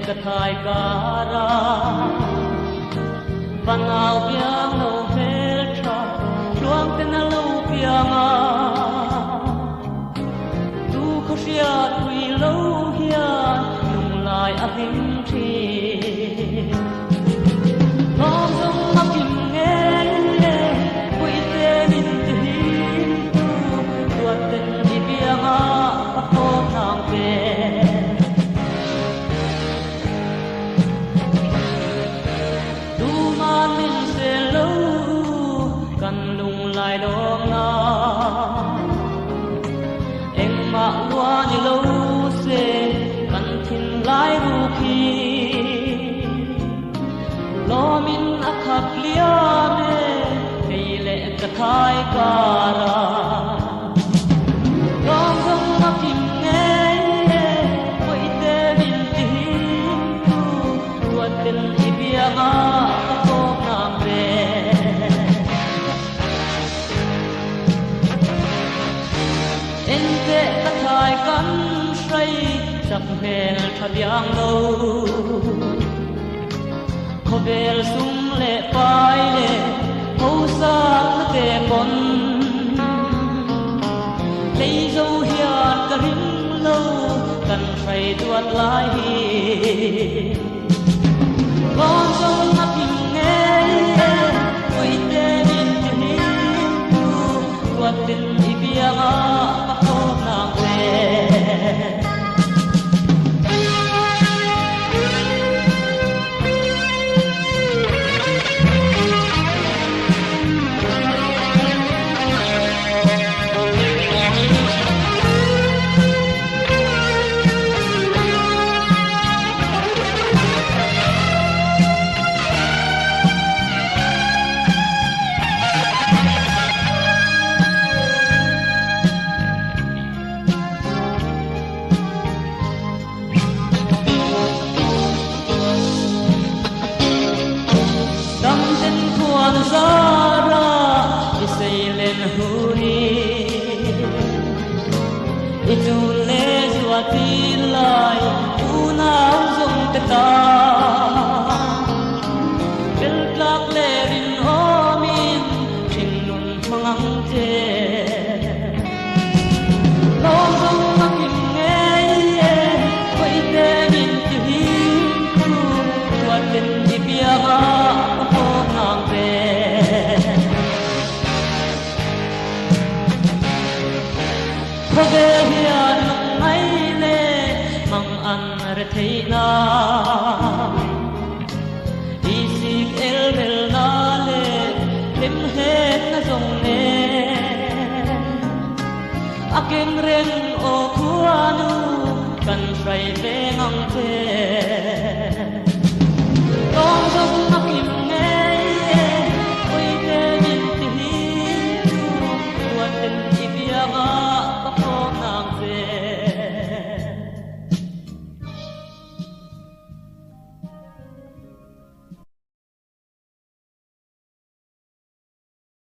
ka thai ka ra Vangao biang no hel tra Luang ten na lo biang a Tu ko ria tui lo hian Lung lai a hing thi Ngom dong ma kim nghe nghe Quỷ tê ninh te hin tu Tuat ten di biang a Pa ko thang pe lại đom na em ma qua ni lâu se kan thin lai ru khi lo min akhak lia me hei le ka thai ka ra gom gom ma kim nge koi te bin ti tu tuat ten i bia ma ko na pe Ente ka thai kan say sak hel thabiang lo Ko bel sum le pai le ho sa te kon Lei zo hian ka ring lo kan say tuat lai hi Con sông ma kim nghe Oi te din te ni tu tuat tin i biang a Itu le suati lai unau zong te ta Bel plak le rin homin Chin nun mangang te Long zong makim nge Koi te min tu hi tu Tuat ten di biaga Ako nang te Kobe hian ngai le mang an re theina Isik el bel na le hem het na zong ne Akem ren o khuanu kan sai ve ngang the